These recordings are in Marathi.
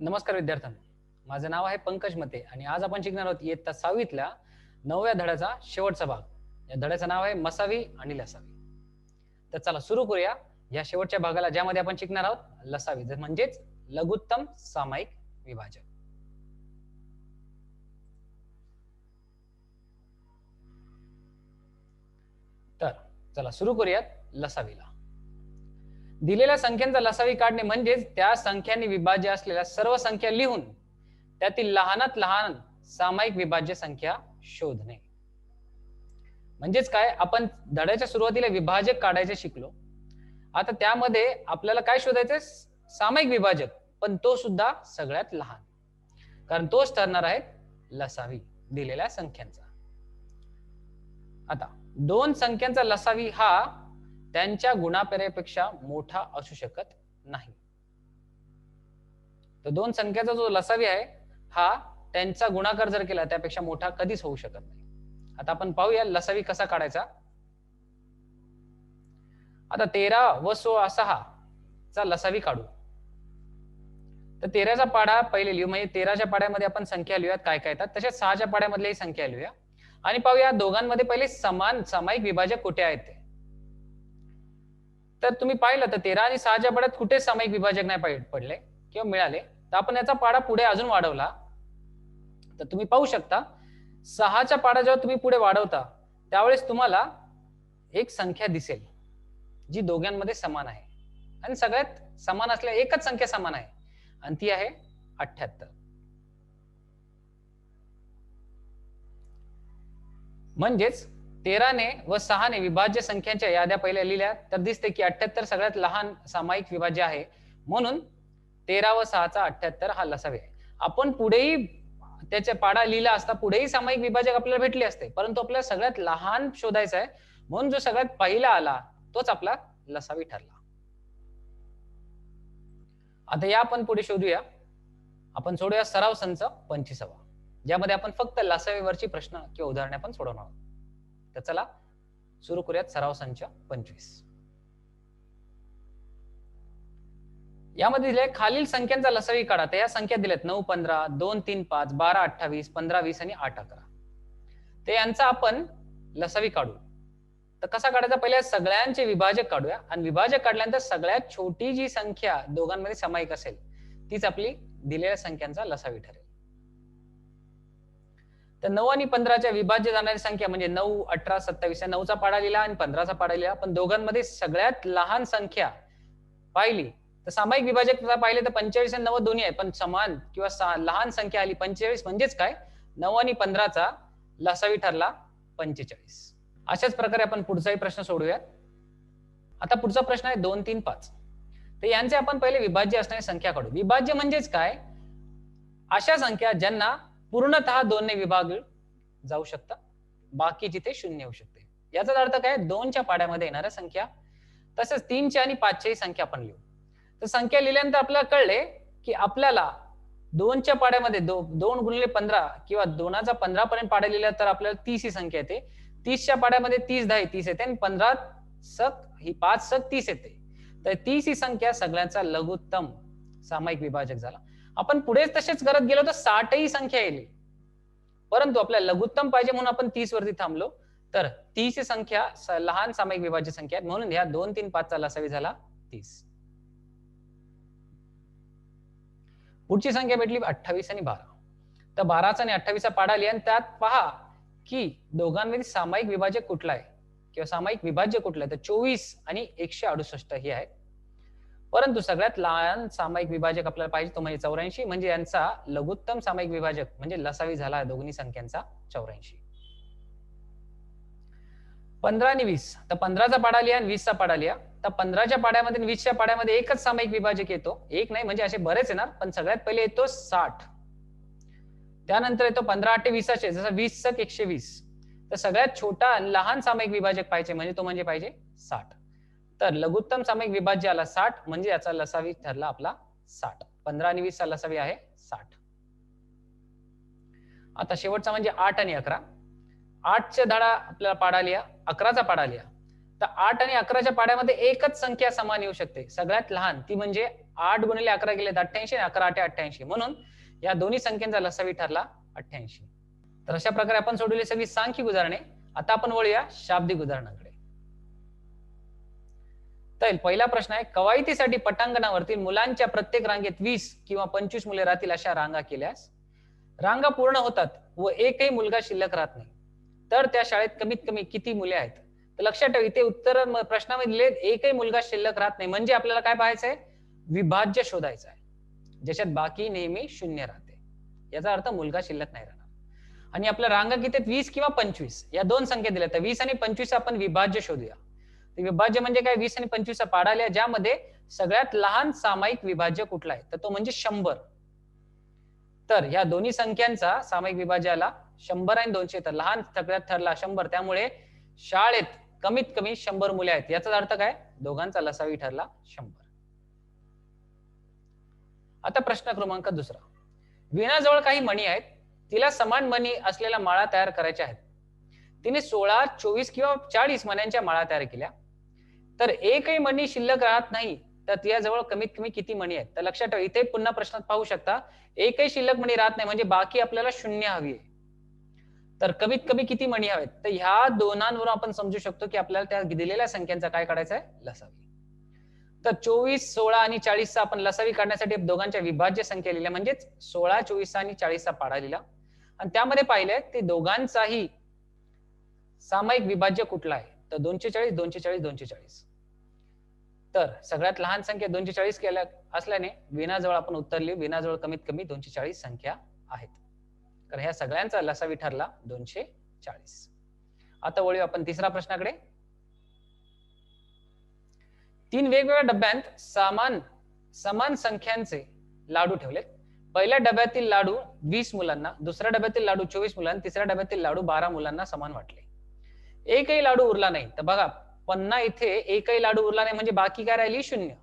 नमस्कार विद्यार्थ्यांनो, माझं नाव आहे पंकज मते आणि आज आपण शिकणार आहोत इयत्ता 6वीतल्या 9व्या धड्याचा शेवटचा भाग. या धड्याचं नाव आहे मसावी आणि लसावी. तर चला सुरू करूया या शेवटच्या भागाला, ज्यामध्ये आपण शिकणार आहोत लसावी म्हणजेच लघुत्तम सामायिक विभाजक. तर चला सुरू करूयात लसावीला. दिलेल्या संख्यांचा लसावी काढणे म्हणजेच त्या संख्यांनी विभाज्य असलेल्या सर्व संख्या लिहून त्यातील लहानात लहान सामायिक विभाज्य संख्या शोधणे. म्हणजेच काय, आपण धड्याच्या सुरुवातीला विभाजक काढायचे शिकलो. आता त्यामध्ये आपल्याला काय शोधायचं? सामायिक विभाजक, पण तो सुद्धा सगळ्यात लहान, कारण तोच ठरणार आहे लसावी दिलेल्या संख्यांचा. आता दोन संख्यांचा लसावी हा त्यांच्या गुणापेक्षा मोठा असू शकत नाही. तर दोन संख्याचा जो लसावी आहे हा त्यांचा गुणाकार जर केला त्यापेक्षा मोठा कधीच होऊ शकत नाही. आता आपण पाहूया लसावी कसा काढायचा. आता 13 व 6 चा लसावी काढू. तर 13चा पाढा पहिले लिहू, म्हणजे 13च्या पाढ्यामध्ये आपण संख्या लिहूयात काय काय येतात, तसेच 6च्या पाढ्यामधल्याही संख्या लिहूया आणि पाहूया दोघांमध्ये पहिले समान सामायिक विभाजक कुठे आहेत ते. तर तुम्ही पाहिलं तर 13 आणि 6च्या पाढ्यात कुठे सामायिक विभाजक नाही पडले किंवा मिळाले. तर आपण याचा पाढा पुढे अजून वाढवला तर तुम्ही पाहू शकता 6च्या पाढा जेव्हा तुम्ही पुढे वाढवता त्यावेळेस तुम्हाला एक संख्या दिसेल जी दोघांमध्ये समान आहे, आणि सगळ्यात समान असलेल्या एकच संख्या समान आहे आणि ती आहे 78. म्हणजेच 13ने व 6ने विभाज्य संख्यांच्या याद्या पहिल्या लिहिल्या तर दिसते की 78 सगळ्यात लहान सामायिक विभाज्य आहे, म्हणून 13 व 6चा 78 हा लसावी आहे. आपण पुढेही त्याच्या पाढा लिहिला असता पुढेही सामायिक विभाजक आपल्याला भेटले असते, परंतु आपल्याला सगळ्यात लहान शोधायचा आहे, म्हणून जो सगळ्यात पहिला आला तोच आपला लसावी ठरला. आता या आपण पुढे शोधूया. आपण सोडूया सराव संच 25वा, ज्यामध्ये आपण फक्त लसावीवरची प्रश्न किंवा उदाहरणे आपण सोडवणार आहोत. तर चला सुरू करूयात सराव संच 25. यामध्ये दिले खालील संख्यांचा लसावी काढा. तर या संख्या दिल्यात 9, 15, 2, 3, 5, 12, 28, 15, 20 आणि 8, 11. ते यांचा आपण लसावी काढू. तर कसा काढायचा? पहिले सगळ्यांचे विभाजक काढूया आणि विभाजक काढल्यानंतर सगळ्यात छोटी जी संख्या दोघांमध्ये सामायिक असेल तीच आपली दिलेल्या संख्यांचा लसावी ठरेल. तर 9 आणि 15च्या विभाज्य जाणारी संख्या म्हणजे 9, 18, 27 या 9चा पाढा लिहिला आणि 15चा पाढा लिहिला, पण दोघांमध्ये सगळ्यात लहान संख्या पाहिली तर सामायिक विभाजक पाहिले तर 45 आणि 90 दोन्ही आहे, पण समान किंवा लहान संख्या आली 45, म्हणजेच काय 9 आणि 15चा लसावी ठरला 45. अशाच प्रकारे आपण पुढचाही प्रश्न सोडूयात. आता पुढचा प्रश्न आहे 2, 3, 5. तर यांचे आपण पहिले विभाज्य असणारी संख्या काढू. विभाज्य म्हणजेच काय? अशा संख्या ज्यांना पूर्णतः 2ने विभाग जाऊ शकतात, बाकी जिथे 0 येऊ शकते. याचा अर्थ काय? 2च्या पाढ्यामध्ये येणाऱ्या संख्या, तसेच 3च्या आणि 5च्याही संख्या आपण लिहू. तर संख्या लिहिल्यानंतर आपल्याला कळले की आपल्याला 2च्या पाढ्यामध्ये 2 गुणिले 15 किंवा 2चा 15 पर्यंत पाढा लिहिला तर आपल्याला 30 ही संख्या येते. 30च्या पाढ्यामध्ये 30 10 30 येते आणि 15 सक ही 5 सक 30 येते. तर 30 ही संख्या सगळ्यांचा लघुत्तम सामायिक विभाजक झाला. आपण पुढे तसेच करत गेलो तर 60 ही संख्या येईल, परंतु आपल्याला लघुत्तम पाहिजे म्हणून आपण 30 वरती थांबलो. तर 30 ही संख्या लहान सामायिक विभाज्य संख्या आहे, म्हणून ह्या 2, 3, 5चा लसावी झाला 30. पुढची संख्या भेटली 28 आणि 12. तर 12चा आणि 28चा पाढा लिहा आणि त्यात पहा की दोघांमध्ये सामायिक विभाजक कुठला आहे किंवा सामायिक विभाज्य कुठलं आहे. तर 24 आणि 168 ही आहेत, परंतु सगळ्यात लहान सामायिक विभाजक आपल्याला पाहिजे तो म्हणजे 84, म्हणजे यांचा लघुत्तम सामायिक विभाजक म्हणजे लसावी झाला दोन्ही संख्यांचा 84. 15 आणि 20. तर 15चा पाढा लिहा आणि 20चा पाढा लिहा. तर 15च्या पाढ्यामध्ये आणि 20च्या पाढ्यामध्ये एकच सामायिक विभाजक येतो, एक नाही म्हणजे असे बरेच येणार, पण सगळ्यात पहिले येतो 60. त्यानंतर येतो 15 8 20, जसं 20 सक 120. तर सगळ्यात छोटा आणि लहान सामायिक विभाजक पाहिजे म्हणजे तो म्हणजे पाहिजे 60. तर लघुत्तम सामायिक विभाज्य आला 60, म्हणजे याचा लसावी ठरला आपला 60. 15 आणि 20चा लसावी आहे 60. आता शेवटचा म्हणजे 8 आणि 11. 8च्या धडा आपल्याला पाढा लिहा, 11चा पाढा लिहा. तर 8 आणि 11च्या पाढ्यामध्ये एकच संख्या समान येऊ शकते, सगळ्यात लहान ती म्हणजे 8 गुणिले 11 गेले 88, 11 8 88, म्हणून या दोन्ही संख्यांचा लसावी ठरला 88. तर अशा प्रकारे आपण सोडवली सगळी सांख्यिक उदाहरणे. आता आपण वळूया शाब्दिक उदाहरणाकडे. तर पहिला प्रश्न आहे, कवायतीसाठी पटांगणावरतील मुलांच्या प्रत्येक रांगेत 20 किंवा 25 मुले राहतील अशा रांगा केल्यास रांगा पूर्ण होतात व एकही मुलगा शिल्लक राहत नाही, तर त्या शाळेत कमीत कमी किती मुले आहेत? तर लक्षात ठेवा, इथे उत्तर प्रश्नामध्ये दिले एकही मुलगा शिल्लक राहत नाही, म्हणजे आपल्याला काय पाहायचंय? विभाज्य शोधायचं आहे, ज्याच्यात बाकी नेहमी शून्य राहते. याचा अर्थ मुलगा शिल्लक नाही राहणार. आणि आपल्या रांगा किती आहेत? 20 किंवा 25 या दोन संख्या दिल्या, तर 20 आणि 25 आपण विभाज्य शोधूया. विभाज्य म्हणजे काय? 20 आणि 25 पाडा लिहा, ज्यामध्ये सगळ्यात लहान सामायिक विभाज्य कुठला आहे? तर तो म्हणजे 100. तर या दोन्ही संख्यांचा सामायिक विभाज्याला 100 आणि 200, तर लहान सगळ्यात ठरला 100, त्यामुळे शाळेत कमीत कमी 100 मुले आहेत. याचा अर्थ काय? दोघांचा लसावी ठरला 100. आता प्रश्न क्रमांक दुसरा, वीणाजवळ काही मणी आहेत, तिला समान मणी असलेल्या माळा तयार करायच्या आहेत. तिने 16, 24 किंवा 40 मण्यांच्या माळा तयार केल्या, तर एकही मणी शिल्लक राहत नाही, तर तिच्याजवळ कमीत कमी किती मणी आहेत? तर लक्षात ठेवा, इथे पुन्हा प्रश्नात पाहू शकता, एकही शिल्लक मणी राहत नाही, म्हणजे बाकी आपल्याला शून्य हवी आहे. तर कमीत कमी किती मणी हवेत? तर ह्या दोनांवरून आपण समजू शकतो की आपल्याला त्या दिलेल्या संख्यांचा काय काढायचा आहे? लसावी. तर 24, 16 आणि 40 आपण लसावी काढण्यासाठी दोघांच्या विभाज्य संख्या लिहिल्या, म्हणजेच 16, 24 आणि 40 पाडा लिहिला, आणि त्यामध्ये पाहिलंय ते दोघांचाही सामायिक विभाज्य कुठला आहे? तर 240, 240, 240. तर सगळ्यात लहान संख्या 240 केल्या असल्याने वीणाजवळ आपण उत्तर लिहू, वीणाजवळ कमीत कमी 240 संख्या आहेत. तर ह्या सगळ्यांचा लसावी ठरला 240. आता वळूया आपण तिसऱ्या प्रश्नाकडे. 3 वेगवेगळ्या डब्यांत समान संख्यांचे लाडू ठेवलेत. पहिल्या डब्यातील लाडू 20 मुलांना, दुसऱ्या डब्यातील लाडू 24 मुलांना, तिसऱ्या डब्यातील लाडू 12 मुलांना समान वाटले. एकही लाडू उरला नाही, तर बघा पुन्हा इथे एकही लाडू उरला नाही, म्हणजे बाकी काय राहिली? शून्य.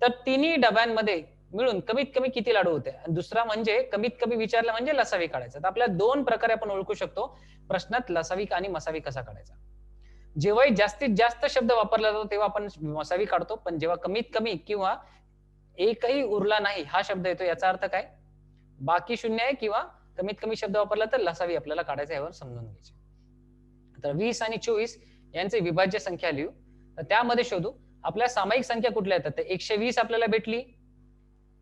तर तिन्ही डब्यांमध्ये मिळून कमीत कमी किती लाडू होते? दुसरा म्हणजे कमीत कमी विचारलं म्हणजे लसावी काढायचा. तर आपल्याला दोन प्रकारे आपण ओळखू शकतो प्रश्नात लसावी आणि मसावी कसा काढायचा. जेव्हाही जास्तीत जास्त शब्द वापरला जातो तेव्हा आपण मसावी काढतो, पण जेव्हा कमीत कमी किंवा एकही उरला नाही हा शब्द येतो, याचा अर्थ काय? बाकी शून्य आहे किंवा कमीत कमी शब्द वापरला तर लसावी आपल्याला काढायचा, यावर समजून घ्यायचे. तर 20 आणि 24 यांचे विभाज्य संख्या लिहू. तर त्यामध्ये शोधू आपल्या सामायिक संख्या कुठल्या येतात? तर 120 आपल्याला भेटली,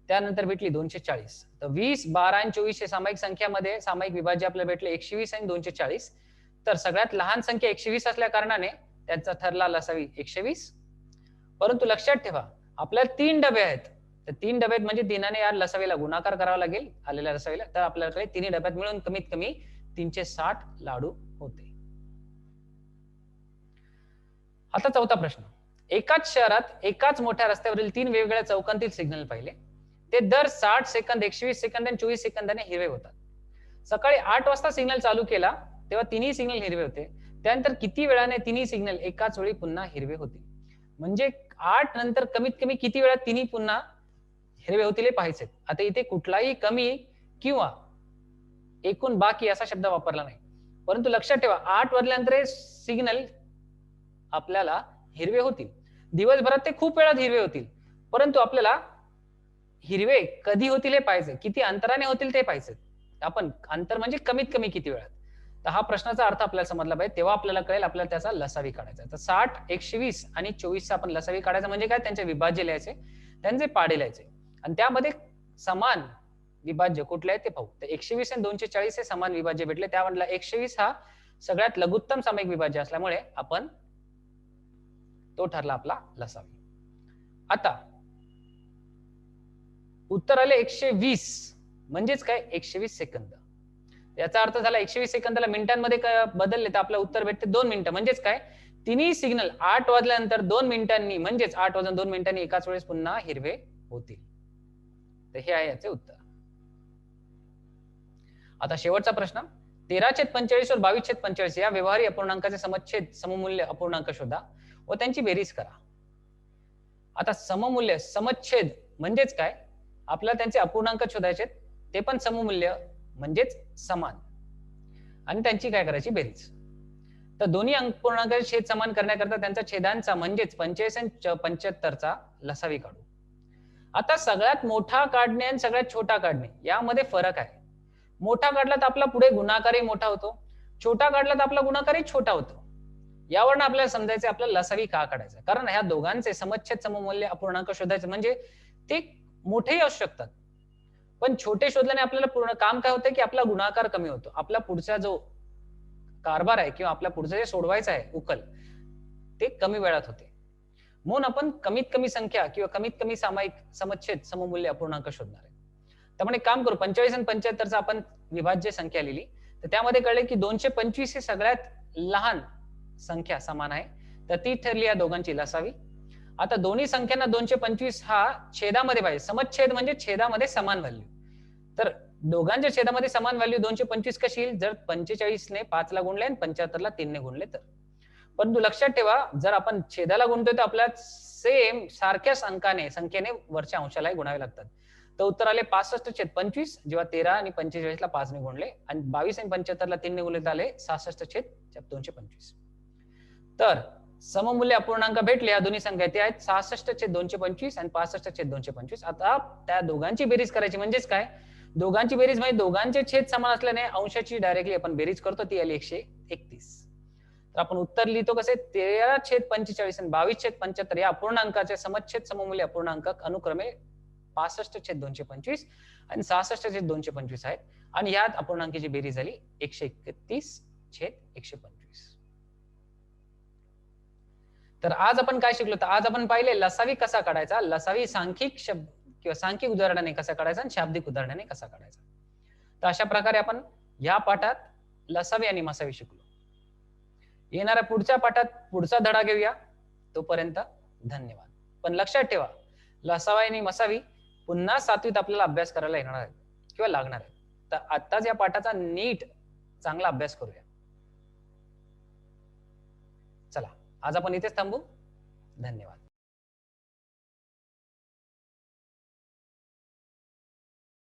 त्यानंतर भेटली 240. तर 20, 12 आणि 24 हे सामायिक संख्यामध्ये सामायिक विभाज्य आपल्याला भेटले 120 आणि 240. तर सगळ्यात लहान संख्या 120 असल्या कारणाने त्यांचा ठरला लसावी 120. परंतु लक्षात ठेवा, आपल्याला 3 डबे आहेत, तर 3 डब्यात म्हणजे 3ने या लसावीला गुणाकार करावा लागेल आलेल्या लसावीला, तर आपल्याकडे 3 डब्यात मिळून कमीत कमी 360 लाडू होते. आता चौथा प्रश्न, एकाच शहरात एकाच मोठ्या रस्त्यावरील 3 वेगवेगळ्या चौकांतील सिग्नल पाहिले, ते दर 60 सेकंद, 120 सेकंद आणि 24 सेकंदाने हिरवे होतात. सकाळी 8 वाजता सिग्नल चालू केला तेव्हा तिन्ही सिग्नल हिरवे होते, त्यानंतर किती वेळाने तिन्ही सिग्नल एकाच वेळी पुन्हा हिरवे होतील? म्हणजे 8 नंतर कमीत कमी किती वेळा तिन्ही पुन्हा हिरवे होतील हे पाहायचे. आता इथे कुठलाही कमी किंवा एकूण बाकी असा शब्द वापरला नाही, परंतु लक्षात ठेवा 8 वाजल्यानंतर सिग्नल आपल्याला हिरवे होतील. दिवसभरात ते खूप वेळात हिरवे होतील, परंतु आपल्याला हिरवे कधी होतील हे पाहायचे, किती अंतराने होतील ते पाहायचे. आपण अंतर म्हणजे कमीत कमी किती वेळात. तर हा प्रश्नाचा अर्थ आपल्याला समजला पाहिजे, तेव्हा आपल्याला कळेल आपल्याला त्याचा लसावी काढायचा. तर 60, 120 आणि 24 आपण लसावी काढायचा, म्हणजे काय? त्यांचे विभाज्य लिहायचे, त्यांचे पाडे लिहायचे, आणि त्यामध्ये समान विभाज्य कुठले आहे ते पाहू. तर 120 आणि 240 हे समान विभाज्य भेटले, त्यामधला 120 हा सगळ्यात लघुत्तम सामायिक विभाज्य असल्यामुळे आपण तो ठरला आपला लसावी. आता उत्तर आले 120, म्हणजेच काय? 120 सेकंद. याचा अर्थ झाला 120 सेकंदाला मिनिटांमध्ये बदलले तर आपलं उत्तर भेटते 2 मिनिटं. म्हणजेच काय? तिन्ही सिग्नल 8 वाजल्यानंतर 2 मिनिटांनी, म्हणजेच 8 वाजून 2 मिनिटांनी एकाच वेळेस पुन्हा हिरवे होतील. तर हे आहे याचे उत्तर. आता शेवटचा प्रश्न, 13/45 वर 22/45 या व्यवहारी अपूर्णांकाचे समच्छेद सममूल्य अपूर्णांक शोधा व त्यांची बेरीज करा. आता सममूल्य समच्छेद म्हणजेच काय? आपल्याला त्यांचे अपूर्णांक शोधायचे, ते पण सममूल्य म्हणजेच समान, आणि त्यांची काय करायची? बेरीज. तर दोन्ही अपूर्णांकाचे छेद समान करण्याकरता त्यांचा छेदांचा म्हणजेच 45 आणि 75चा लसावी काढू. आता सगळ्यात मोठा काढणे आणि सगळ्यात छोटा काढणे यामध्ये फरक आहे. मोठा काढला तर आपला पुढे गुणाकारही मोठा होतो, छोटा काढला तर आपला गुणाकारही छोटा होतो. यावरून आपल्याला समजायचं आपल्याला लसावी का काढायचा, कारण ह्या दोघांचे समच्छेद सममूल्य अपूर्णांक शोधायचे म्हणजे ते मोठेही असू शकतात, पण छोटे शोधल्याने आपल्याला पूर्ण काम काय होतं की आपला गुणाकार कमी होतो, आपला पुढचा जो कारभार आहे किंवा आपल्या पुढचं जे सोडवायचं आहे उकल ते कमी वेळात होते. म्हणून आपण कमीत कमी संख्या किंवा कमीत कमी सामायिक समच्छेद सममूल्य अपूर्णांक शोधणार आहे. त्यामुळे काम करू, 45 आणि 75 आपण विभाज्य संख्या लिहिली, तर त्यामध्ये कळले की 225 ही सगळ्यात लहान संख्या समान आहे, तर ती ठरली या दोघांची लसावी. आता दोन्ही संख्यांना 225 हा छेदामध्ये पाहिजे. समच्छेद म्हणजे छेदामध्ये समान व्हॅल्यू. तर दोघांच्या छेदामध्ये समान व्हॅल्यू 225 कशी येईल, जर 45 ने 5 ला गुणले आणि 75 ला 3 ने गुणले तर. परंतु लक्षात ठेवा, जर आपण छेदाला गुणतोय तर आपल्याला सेम सारख्याच संख्येने वरच्या अंशालाही गुणावे लागतात. तर उत्तर आले 65/25, जेव्हा 13 आणि 45 ला 5 ने गुणले आणि 22 आणि 75 ला 3 ने गुणले तर आले 66/225. तर सममूल्य अपूर्णांक भेटले, या दोन्ही संख्या ते आहेत 66/225 आणि 65/225. आता त्या दोघांची बेरीज करायची म्हणजेच काय, दोघांची बेरीज म्हणजे दोघांचे छेद समान असल्याने अंशाची डायरेक्टली आपण बेरीज करतो, ती आली 131. तर आपण उत्तर लिहितो कसे, 13/45 आणि 22/75 या अपूर्णांकाचे समच्छेद सममूल्य अपूर्णांक अनुक्रमे 65/225 आणि 66/225 आहेत आणि यात अपूर्णांकाची बेरीज झाली 131/125. तर आज आपण काय शिकलो, तर आज आपण पाहिले लसावी कसा काढायचा, लसावी सांख्यिक शब्द किंवा सांख्यिक उदाहरणाने कसा काढायचा आणि शाब्दिक उदाहरणाने कसा काढायचा. तर अशा प्रकारे आपण या पाठात लसावी आणि मसावी शिकलो. येणाऱ्या पुढच्या पाठात पुढचा धडा घेऊया. तोपर्यंत धन्यवाद. पण लक्षात ठेवा, लसावी आणि मसावी पुन्हा 7वीत आपल्याला अभ्यास करायला येणार आहे किंवा लागणार आहे. तर आत्ताच या पाठाचा नीट चांगला अभ्यास करूया. चला, आज आपण इथेच थांबू. धन्यवाद.